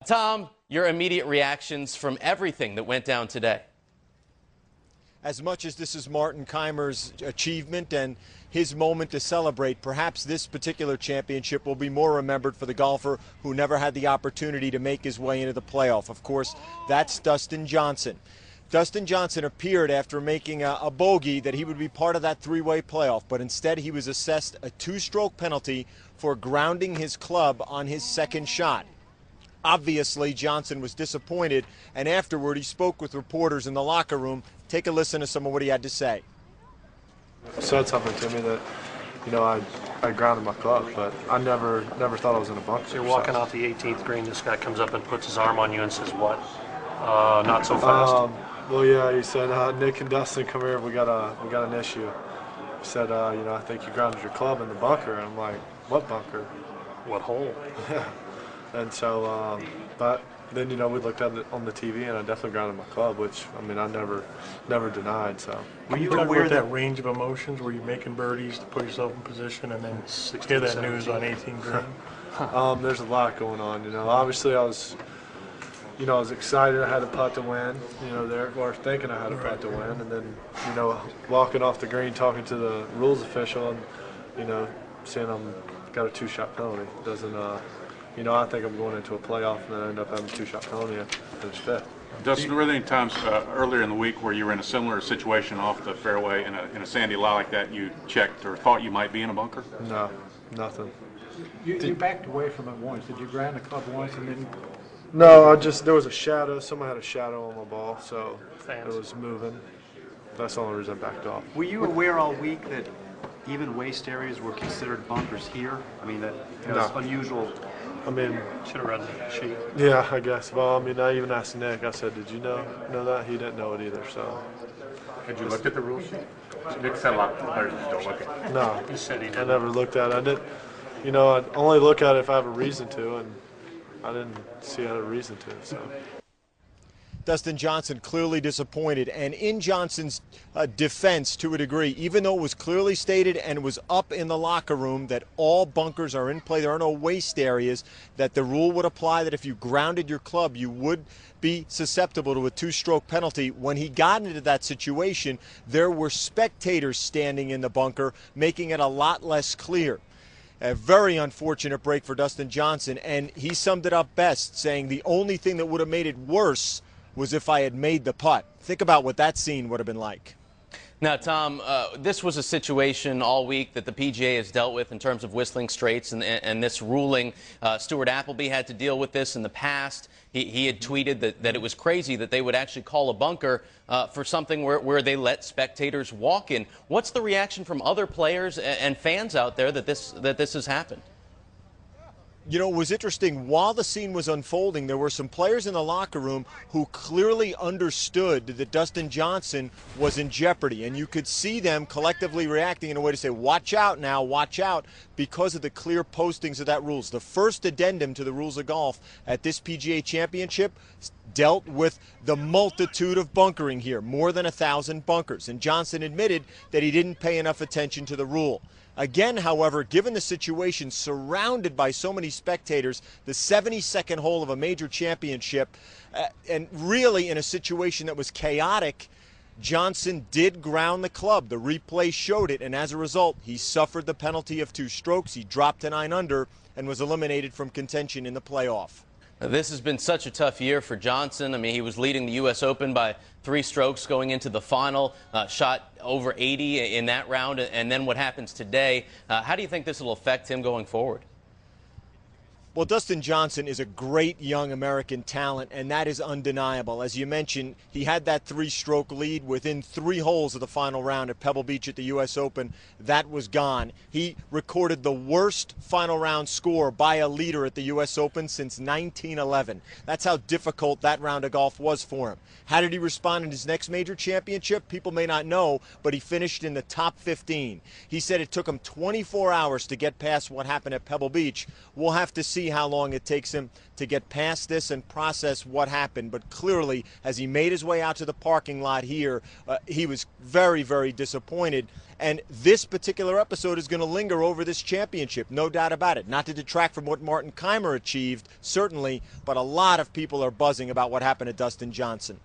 Tom, your immediate reactions from everything that went down today? As much as this is Martin Kaymer's achievement and his moment to celebrate, perhaps this particular championship will be more remembered for the golfer who never had the opportunity to make his way into the playoff. Of course, that's Dustin Johnson. Dustin Johnson appeared after making a bogey that he would be part of that three-way playoff, but instead he was assessed a two-stroke penalty for grounding his club on his second shot. Obviously, Johnson was disappointed, and afterward he spoke with reporters in the locker room. Take a listen to some of what he had to say. Said something to me that, I grounded my club, but I never thought I was in a bunker. So you're walking off the 18th green, this guy comes up and puts his arm on you and says, what? Not so fast. Well, yeah, he said, Nick and Dustin, come here, we got an issue. He said, I think you grounded your club in the bunker. And I'm like, what bunker? What hole? Yeah. And so, but then, we looked at it on the TV, and I definitely grounded my club, which, I never denied, so. Were you aware of that range of emotions? Were you making birdies to put yourself in position and then hear that news on 18 green? There's a lot going on, Obviously, I was excited I had a putt to win, or thinking I had a putt to win, and then, walking off the green, talking to the rules official, and, saying I've got a two-shot penalty. Doesn't, I think I'm going into a playoff and then I end up having a two-shot penalty and finish fifth. Dustin, were there any times earlier in the week where you were in a similar situation off the fairway in a sandy lie like that, you checked or thought you might be in a bunker? No, nothing. You backed away from it once. Did you ground the club once and then? No, there was a shadow. Someone had a shadow on my ball, so it was moving. That's the only reason I backed off. Were you aware all week that even waste areas were considered bunkers here? I mean, that was unusual. Should have read the sheet. Yeah, I guess. Well, I even asked Nick. I said, "Did you know that?" He didn't know it either. So. Did you look at the rule sheet? Nick said a lot of players just don't look at it. No, He said he didn't. I never looked at it. I did. I'd only look at it if I have a reason to, and I didn't see I had a reason to. So. Dustin Johnson clearly disappointed, and in Johnson's defense to a degree, even though it was clearly stated and it was up in the locker room that all bunkers are in play, there are no waste areas, that the rule would apply that if you grounded your club, you would be susceptible to a two-stroke penalty. When he got into that situation, there were spectators standing in the bunker, making it a lot less clear. A very unfortunate break for Dustin Johnson, and he summed it up best, saying the only thing that would have made it worse was if I had made the putt. Think about what that scene would have been like. Now, Tom, this was a situation all week that the PGA has dealt with in terms of whistling straights and this ruling. Stuart Appleby had to deal with this in the past. He had tweeted that it was crazy that they would actually call a bunker for something where they let spectators walk in. What's the reaction from other players and fans out there that this has happened? It was interesting. While the scene was unfolding, there were some players in the locker room who clearly understood that Dustin Johnson was in jeopardy. And you could see them collectively reacting in a way to say, watch out now, watch out, because of the clear postings of that rules. The first addendum to the rules of golf at this PGA Championship dealt with the multitude of bunkering here, more than 1,000 bunkers. And Johnson admitted that he didn't pay enough attention to the rule. Again, however, given the situation, surrounded by so many spectators, the 72nd hole of a major championship, and really in a situation that was chaotic, Johnson did ground the club. The replay showed it, and as a result, he suffered the penalty of 2 strokes. He dropped to 9 under and was eliminated from contention in the playoff. This has been such a tough year for Johnson. He was leading the U.S. Open by 3 strokes going into the final, shot over 80 in that round, and then what happens today. How do you think this will affect him going forward? Well, Dustin Johnson is a great young American talent, and that is undeniable. As you mentioned, he had that 3-stroke lead within 3 holes of the final round at Pebble Beach at the U.S. Open. That was gone. He recorded the worst final round score by a leader at the U.S. Open since 1911. That's how difficult that round of golf was for him. How did he respond in his next major championship? People may not know, but he finished in the top 15. He said it took him 24 hours to get past what happened at Pebble Beach. We'll have to see see how long it takes him to get past this and process what happened. But clearly, as he made his way out to the parking lot here, he was very, very disappointed. And this particular episode is going to linger over this championship, no doubt about it. Not to detract from what Martin Keimer achieved, certainly, but a lot of people are buzzing about what happened to Dustin Johnson.